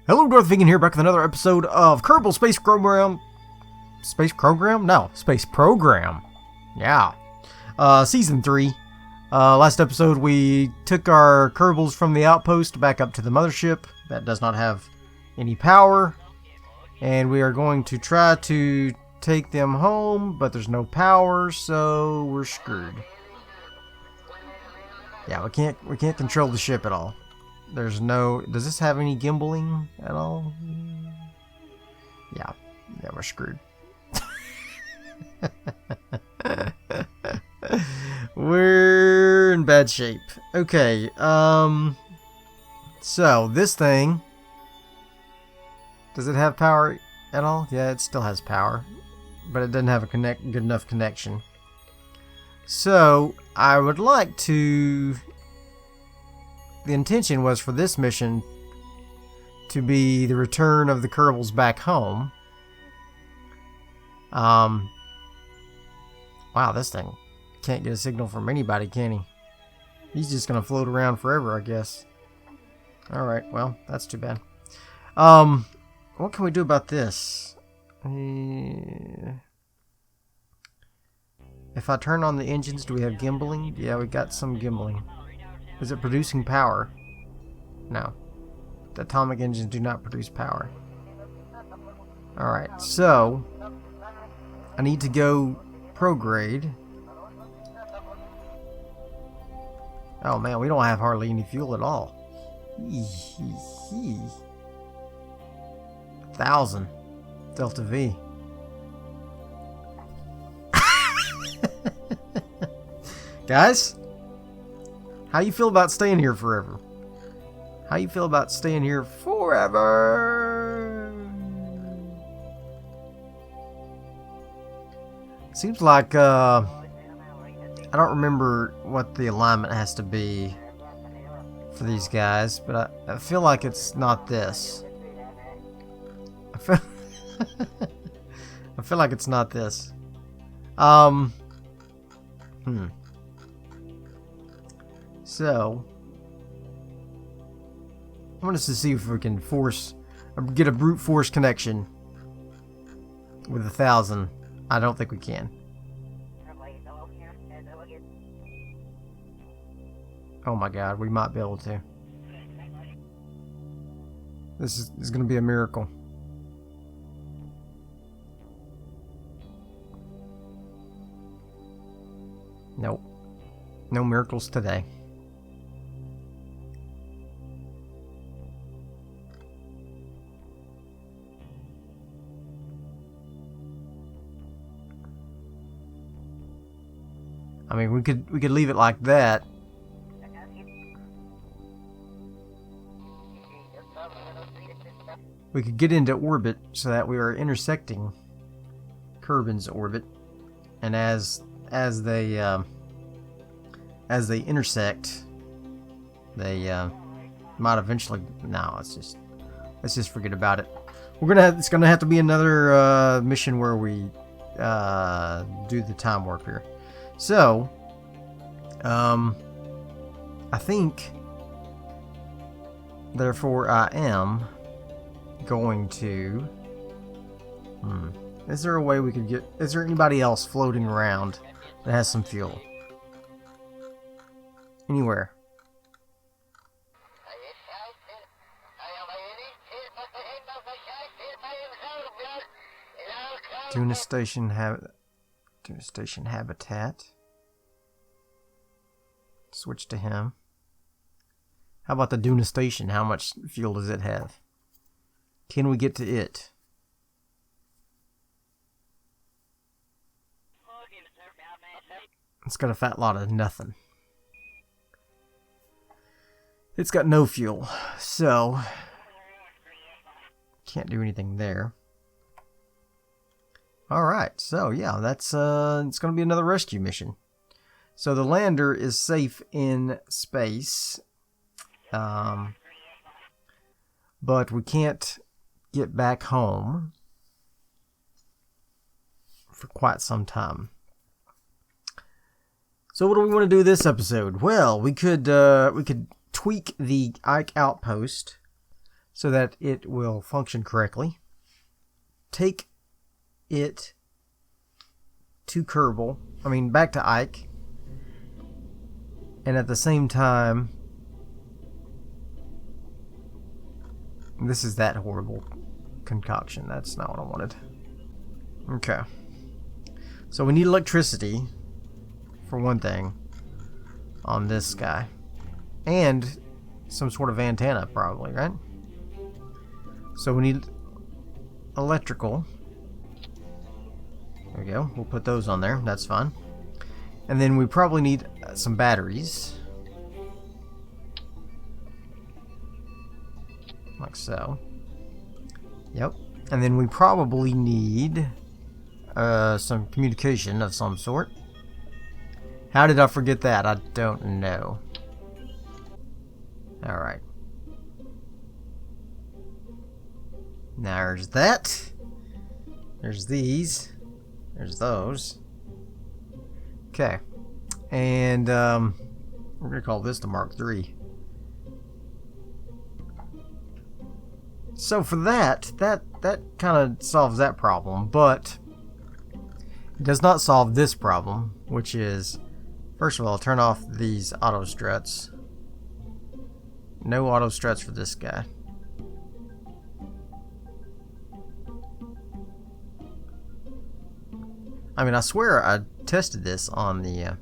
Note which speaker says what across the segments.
Speaker 1: Hello, Darthvegan here, back with another episode of Kerbal Space Program. Space Program? No, Space Program. Yeah. Season 3. Last episode we took our Kerbals from the outpost back up to the mothership. That does not have any power. And we are going to try to take them home, but there's no power, so we're screwed. Yeah, we can't control the ship at all. There's no... Does this have any gimbaling at all? Yeah, we're screwed. We're in bad shape. Okay, so this thing... Does it have power at all? Yeah, it still has power. But it doesn't have a good enough connection. So, I would like to... The intention was for this mission to be the return of the Kerbals back home. Wow, this thing can't get a signal from anybody, can he? He's just gonna float around forever, I guess. Alright, well, that's too bad. What can we do about this? If I turn on the engines, do we have gimbaling? Yeah, we got some gimbaling. Is it producing power? No. The atomic engines do not produce power. Alright, so I need to go prograde. Oh man, we don't have hardly any fuel at all. 1,000 DeltaV. Guys? How you feel about staying here forever? How you feel about staying here forever? Seems like I don't remember what the alignment has to be for these guys, but I feel like it's not this. I feel like it's not this. So, I want us to see if we can get a brute force connection with 1,000. I don't think we can. Oh my god, we might be able to. This is going to be a miracle. Nope. No miracles today. I mean, we could leave it like that. We could get into orbit so that we are intersecting Kerbin's orbit, and as they intersect, they might eventually. No, let's just forget about it. It's gonna have to be another mission where we do the time warp here. So, I think, therefore, I am going to... Is there a way we could get... Is there anybody else floating around that has some fuel? Anywhere. Tuna Station habitat. Switch to him. How about the Duna Station? How much fuel does it have? Can we get to it? It's got a fat lot of nothing. It's got no fuel, so can't do anything there. Alright, so yeah, that's it's gonna be another rescue mission. So the lander is safe in space. But we can't get back home for quite some time. So what do we want to do this episode? Well, we could tweak the Ike Outpost so that it will function correctly. Take it to Kerbal, back to Ike, and at the same time, this is that horrible concoction. That's not what I wanted. Okay. So we need electricity, for one thing, on this guy. And some sort of antenna, probably, right? So we need electrical. There we go. We'll put those on there. That's fine. And then we probably need some batteries. Like so. Yep. And then we probably need some communication of some sort. How did I forget that? I don't know. Alright. Now there's that. There's these. There's those. Okay. And we're going to call this the Mark III. So for that kind of solves that problem, but it does not solve this problem, which is, first of all, turn off these auto struts. No auto struts for this guy. I swear I tested this on the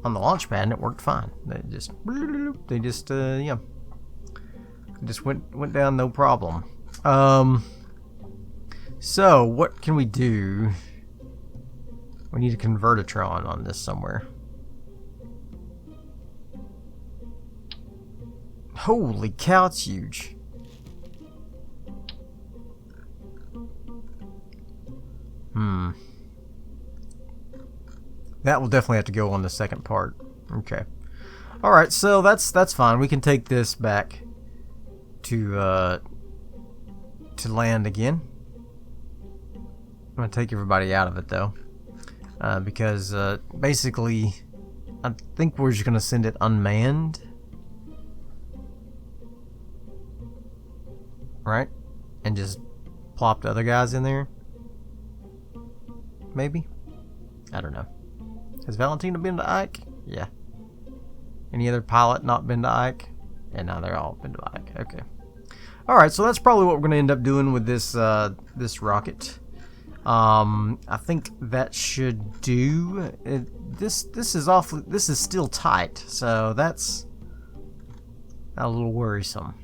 Speaker 1: launch pad and it worked fine. They just went down no problem. So what can we do? We need a convertitron on this somewhere. Holy cow, it's huge. That will definitely have to go on the second part. Okay. Alright, so that's fine. We can take this back to land again. I'm going to take everybody out of it though. Because basically I think we're just going to send it unmanned. Right? And just plop the other guys in there. Maybe? I don't know. Has Valentina been to Ike? Yeah. Any other pilot not been to Ike? And now they're all been to Ike. Okay. Alright, so that's probably what we're going to end up doing with this this rocket. I think that should do. This is still tight, so that's a little worrisome.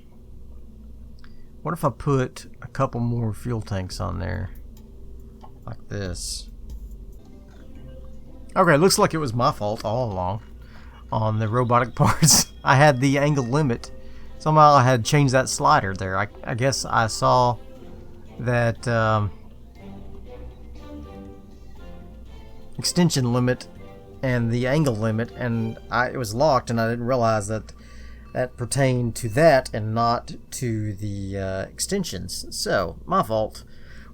Speaker 1: What if I put a couple more fuel tanks on there? Like this. Okay, looks like it was my fault all along on the robotic parts. I had the angle limit. Somehow I had changed that slider there. I guess I saw that extension limit and the angle limit, and it was locked, and I didn't realize that that pertained to that and not to the extensions. So, my fault.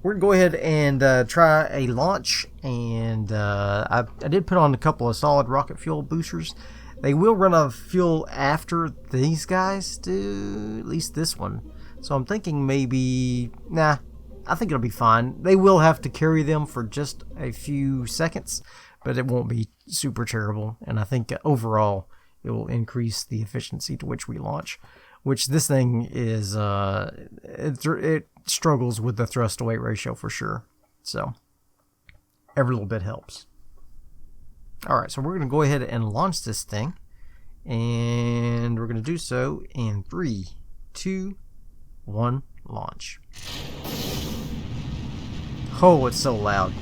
Speaker 1: We're going to go ahead and try a launch, and I did put on a couple of solid rocket fuel boosters. They will run out of fuel after these guys do, at least this one. So I'm thinking maybe, nah, I think it'll be fine. They will have to carry them for just a few seconds, but it won't be super terrible, and I think overall it will increase the efficiency to which we launch, which this thing is, it struggles with the thrust to weight ratio for sure. So every little bit helps. Alright, so we're going to go ahead and launch this thing, and we're going to do so in 3, 2, 1, launch. Oh, it's so loud.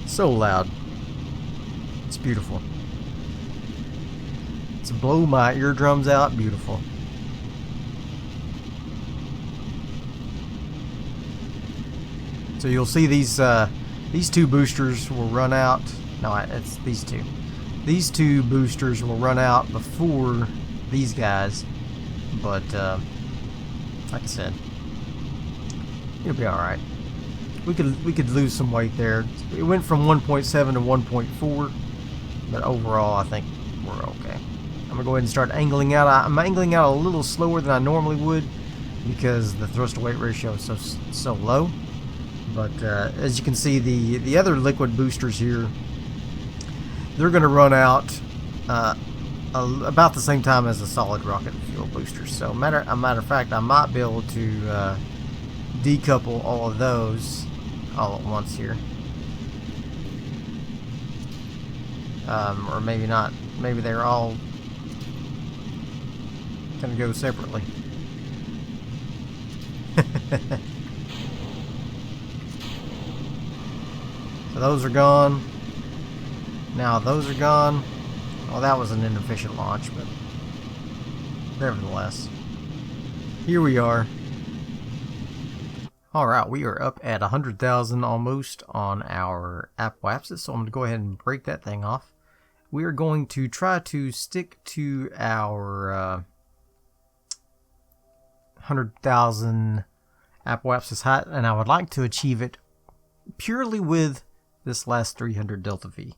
Speaker 1: So loud. It's beautiful. It's blow my eardrums out. Beautiful. So you'll see these two boosters will run out. No, it's these two. These two boosters will run out before these guys, but like I said, it'll be all right. We could lose some weight there. It went from 1.7 to 1.4, but overall, I think we're okay. I'm gonna go ahead and start angling out. I'm angling out a little slower than I normally would because the thrust to weight ratio is so low. But as you can see, the other liquid boosters here, they're gonna run out about the same time as the solid rocket fuel boosters. So, matter of fact, I might be able to decouple all of those all at once here. Or maybe not. Maybe they're all gonna go separately. So those are gone. Now those are gone. Well, that was an inefficient launch, but nevertheless, here we are. Alright, we are up at 100,000 almost on our apoapsis, so I'm going to go ahead and break that thing off. We are going to try to stick to our 100,000 apoapsis height, and I would like to achieve it purely with this last 300 DeltaV.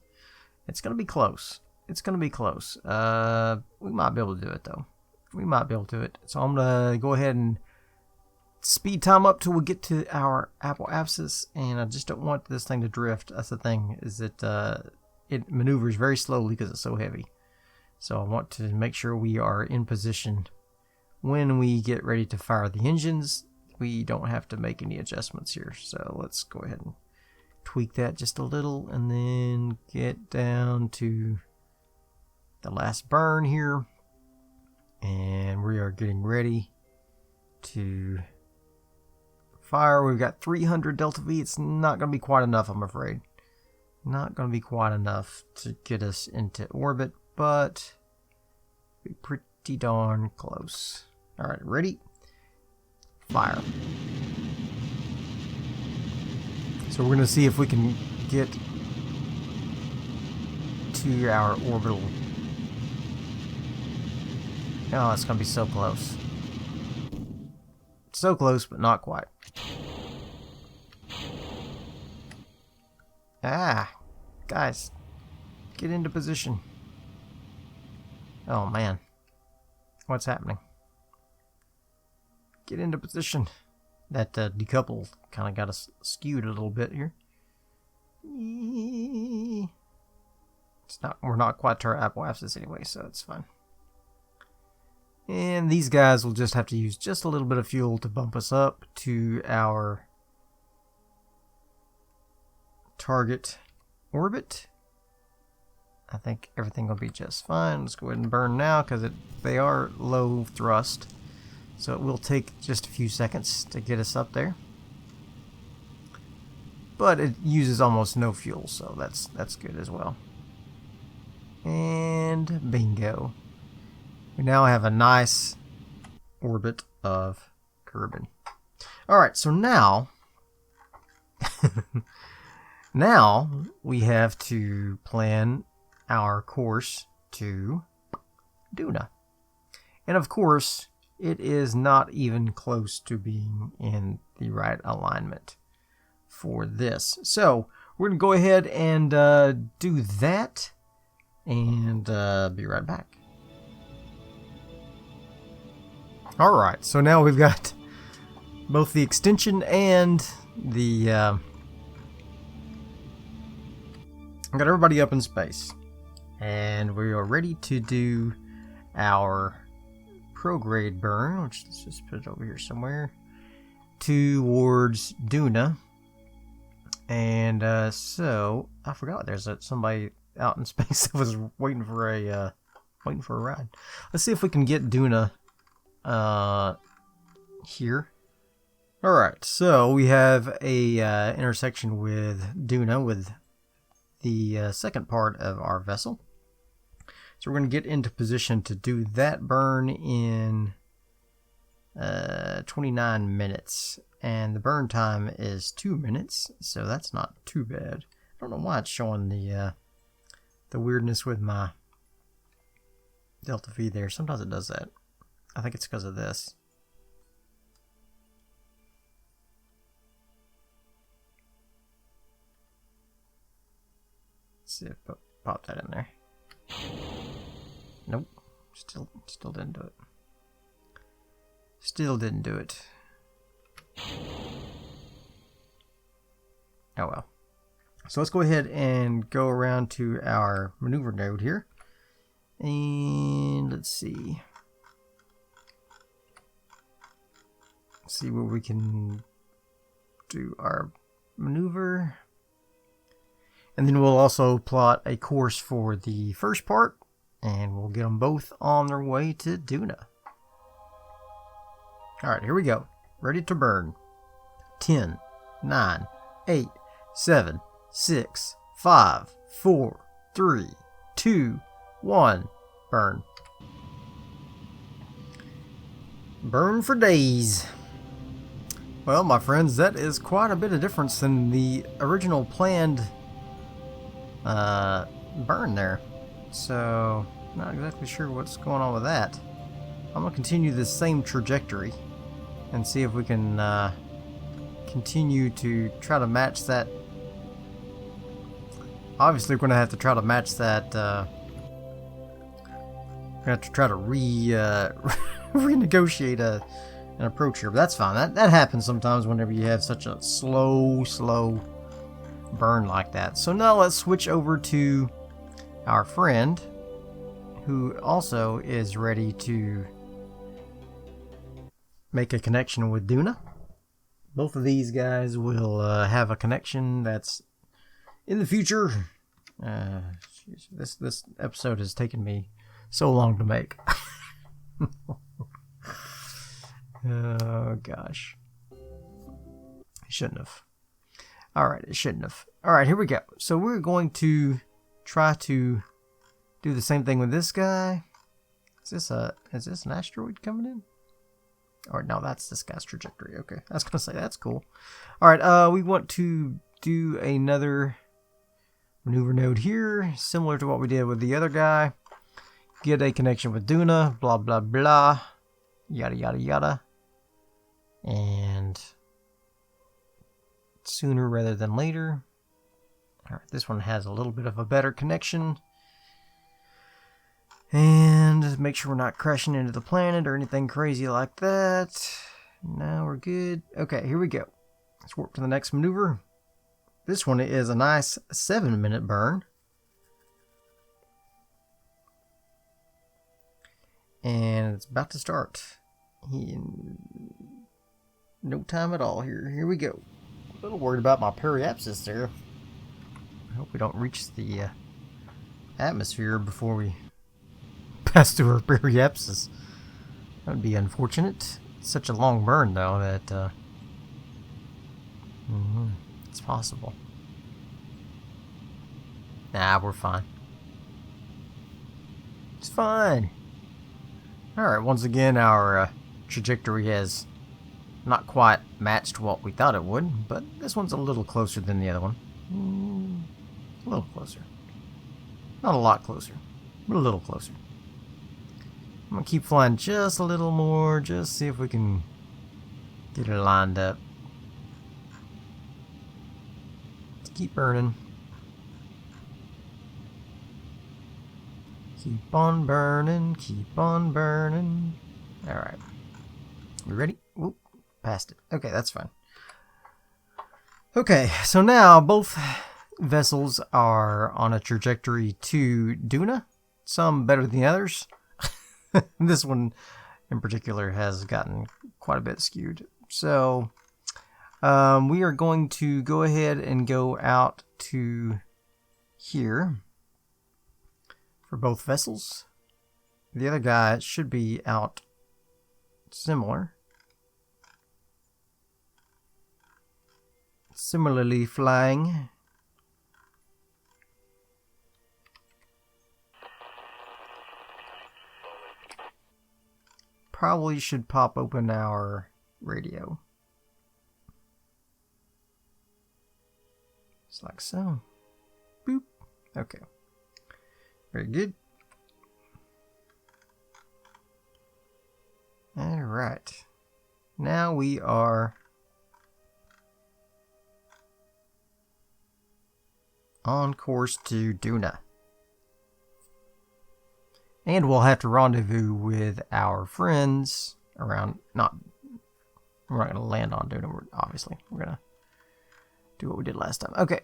Speaker 1: It's going to be close. It's going to be close. We might be able to do it, though. We might be able to do it. So I'm going to go ahead and speed time up till we get to our apoapsis, and I just don't want this thing to drift. That's the thing, is that it maneuvers very slowly because it's so heavy. So I want to make sure we are in position when we get ready to fire the engines. We don't have to make any adjustments here. So let's go ahead and tweak that just a little, and then get down to the last burn here, and we are getting ready to fire. We've got 300 DeltaV. It's not going to be quite enough, I'm afraid. Not going to be quite enough to get us into orbit, but be pretty darn close. Alright, ready? Fire. So we're going to see if we can get to our orbital. Oh, it's going to be so close. So close, but not quite. Ah, guys, get into position. Oh man, what's happening? Get into position. That decouple kind of got us skewed a little bit here. It's not. We're not quite to our apoapsis anyway, so it's fine. And these guys will just have to use just a little bit of fuel to bump us up to our target orbit. I think everything will be just fine. Let's go ahead and burn now because they are low thrust. So it will take just a few seconds to get us up there. But it uses almost no fuel, so that's good as well. And bingo. We now have a nice orbit of Kerbal. Alright, so now now we have to plan our course to Duna. And of course, it is not even close to being in the right alignment for this. So we're going to go ahead and do that, and be right back. Alright, so now we've got both the extension and the got everybody up in space, and we are ready to do our prograde burn, which, let's just put it over here somewhere, towards Duna. And so I forgot there's somebody out in space that was waiting for a ride. Let's see if we can get Duna here. Alright, so we have a intersection with Duna with the second part of our vessel. So we're going to get into position to do that burn in 29 minutes. And the burn time is 2 minutes, so that's not too bad. I don't know why it's showing the weirdness with my DeltaV there. Sometimes it does that. I think it's because of this. Let's see if I pop that in there. Nope. Still didn't do it. Still didn't do it. Oh well. So let's go ahead and go around to our maneuver node here. And let's see. See where we can do our maneuver. And then we'll also plot a course for the first part. And we'll get them both on their way to Duna. Alright, here we go. Ready to burn. 10, 9, 8, 7, 6, 5, 4, 3, 2, 1. Burn. Burn for days. Well, my friends, that is quite a bit of difference than the original planned burn there. So, not exactly sure what's going on with that. I'm going to continue this same trajectory and see if we can continue to try to match that. Obviously, we're going to have to try to match that. We're going to have to try to renegotiate an approach here, but that's fine. That happens sometimes whenever you have such a slow burn like that. So now let's switch over to our friend, who also is ready to make a connection with Duna. Both of these guys will have a connection that's in the future. This episode has taken me so long to make. Oh gosh, it shouldn't have. All right, it shouldn't have. All right, here we go. So we're going to try to do the same thing with this guy. Is this an asteroid coming in? Or no, that's this guy's trajectory. Okay, I was gonna say that's cool. All right, we want to do another maneuver node here, similar to what we did with the other guy. Get a connection with Duna. Blah blah blah. Yada yada yada. And sooner rather than later. All right, this one has a little bit of a better connection. And make sure we're not crashing into the planet or anything crazy like that. Now we're good. Okay, here we go. Let's warp to the next maneuver. This one is a nice 7-minute burn. And it's about to start. In no time at all. Here we go. A little worried about my periapsis there. I hope we don't reach the atmosphere before we pass through our periapsis. That would be unfortunate. It's such a long burn, though, that it's possible. Nah, we're fine. It's fine. Alright, once again, our trajectory has not quite matched what we thought it would, but this one's a little closer than the other one. A little closer. Not a lot closer, but a little closer. I'm going to keep flying just a little more, just see if we can get it lined up. Let's keep burning. Keep on burning, keep on burning. Alright. We ready? Whoop, passed it. Okay, that's fine. Okay, so now both vessels are on a trajectory to Duna. Some better than the others. This one in particular has gotten quite a bit skewed. So we are going to go ahead and go out to here for both vessels. The other guy should be out similarly flying. Probably should pop open our radio. Just like so. Boop. Okay. Very good. Alright. Now we are on course to Duna. And we'll have to rendezvous with our friends around, we're not going to land on Duna, obviously. We're going to do what we did last time. Okay.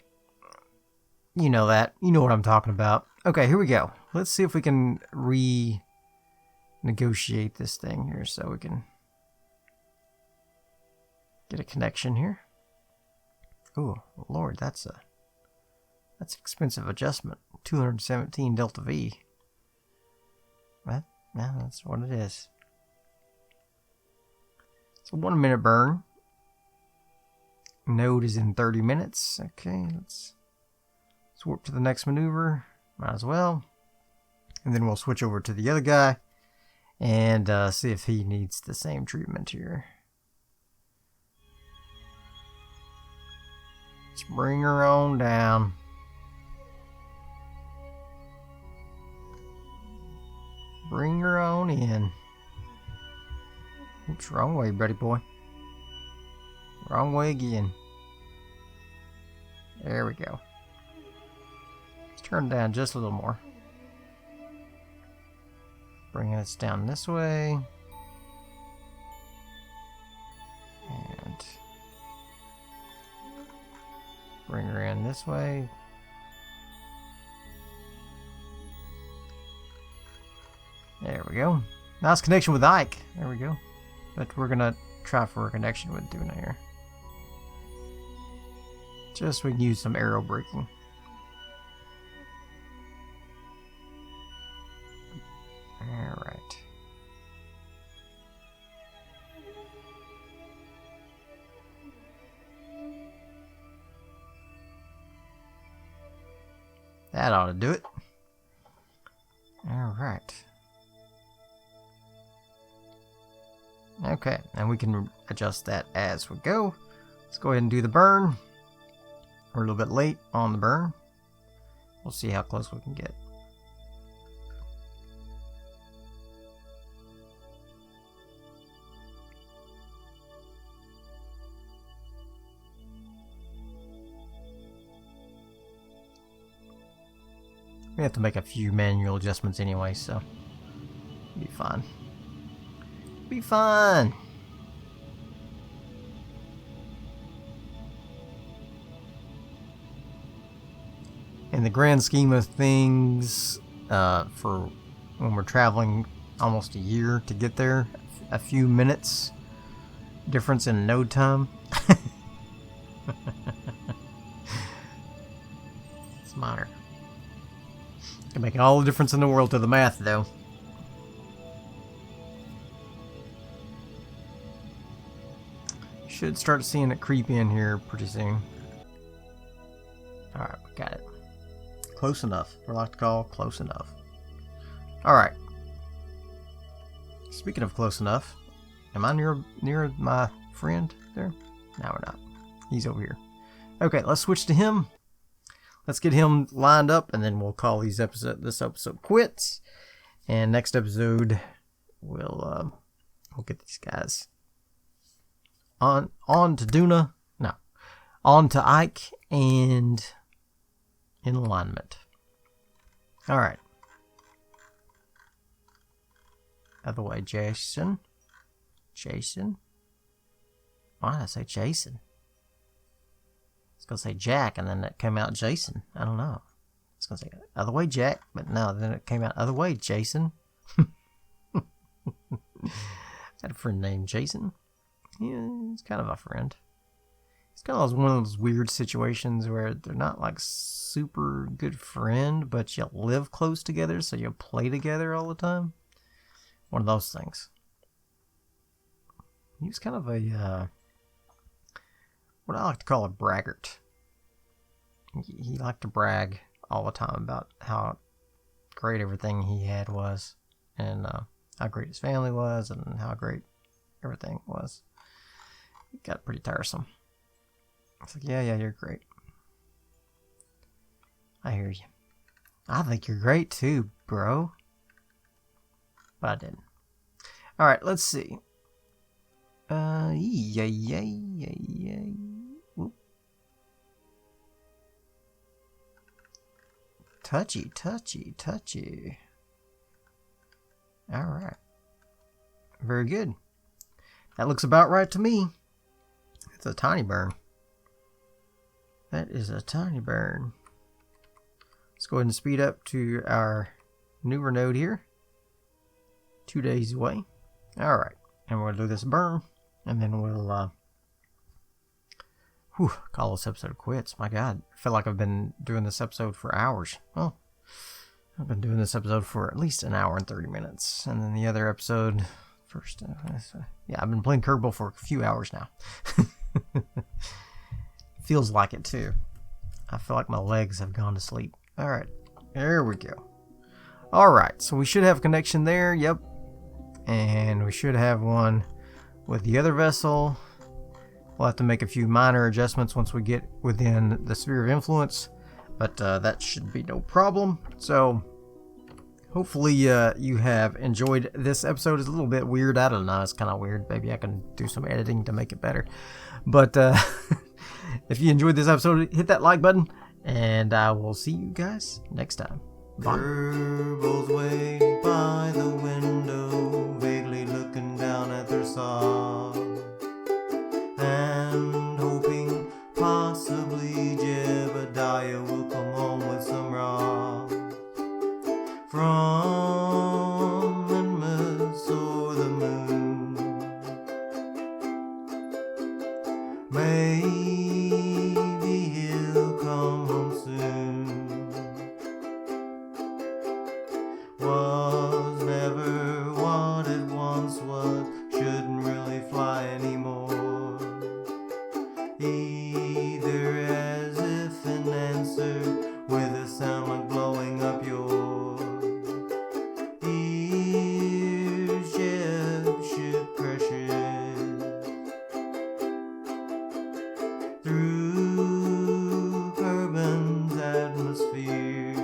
Speaker 1: You know that. You know what I'm talking about. Okay, here we go. Let's see if we can renegotiate this thing here so we can get a connection here. Oh, Lord, that's an expensive adjustment. 217 DeltaV. What? Yeah, that's what it is. It's a 1 minute burn. Node is in 30 minutes. Okay, let's warp to the next maneuver. Might as well. And then we'll switch over to the other guy and see if he needs the same treatment here. Let's bring her on down. Bring her on in. Oops, wrong way, buddy boy. Wrong way again. There we go. Let's turn down just a little more. Bring us down this way. And bring her in this way. There we go. Nice connection with Ike. There we go. But we're gonna try for a connection with Duna here. Just so we can use some aero braking. Alright. That ought to do it. Alright. Okay, and we can adjust that as we go. Let's go ahead and do the burn. We're a little bit late on the burn. We'll see how close we can get. We have to make a few manual adjustments anyway, so it'll be fine. Be fun. In the grand scheme of things, for when we're traveling almost a year to get there, a few minutes difference in node time. It's minor. Can make all the difference in the world to the math, though. Should start seeing it creep in here pretty soon. Alright, we got it. Close enough. We like to call close enough. Alright. Speaking of close enough, am I near my friend there? No, we're not. He's over here. Okay, let's switch to him. Let's get him lined up, and then we'll call this episode quits. And next episode, we'll get these guys on to Duna. No, on to Ike and in alignment. All right. Other way, Jason. Why did I say Jason? I was gonna say Jack, and then it came out Jason. I don't know. I was gonna say other way, Jack, but no, then it came out other way, Jason. I had a friend named Jason. Yeah, he's kind of a friend. It's kind of one of those weird situations where they're not like super good friend, but you live close together, so you play together all the time. One of those things. He was kind of a what I like to call a braggart. He liked to brag all the time about how great everything he had was, and how great his family was, and how great everything was. It got pretty tiresome. It's like, yeah, you're great. I hear you. I think you're great too, bro. But I didn't. Alright, let's see. Whoop. Touchy. Alright. Very good. That looks about right to me. It's a tiny burn. That is a tiny burn. Let's go ahead and speed up to our newer node here. 2 days away. Alright. And we'll do this burn. And then we'll call this episode quits. My God. I feel like I've been doing this episode for hours. Well, I've been doing this episode for at least an hour and 30 minutes. And then the other episode... yeah, I've been playing Kerbal for a few hours now. Feels like it too. I feel like my legs have gone to sleep. Alright, there we go. Alright, so we should have a connection there, yep. And we should have one with the other vessel. We'll have to make a few minor adjustments once we get within the sphere of influence. But that should be no problem. So... hopefully you have enjoyed this episode. It's a little bit weird. I don't know. It's kind of weird. Maybe I can do some editing to make it better. But if you enjoyed this episode, hit that like button. And I will see you guys next time. Bye.
Speaker 2: Kerbal's waiting by the window, vaguely looking down at their saw, and hoping possibly Jebediah will come home with some raw. From Inmus or the moon, maybe he'll come home soon. Was never what it once was, shouldn't really fly anymore. Either as if an answer with a sound like blowing up your through Kerbin's atmosphere.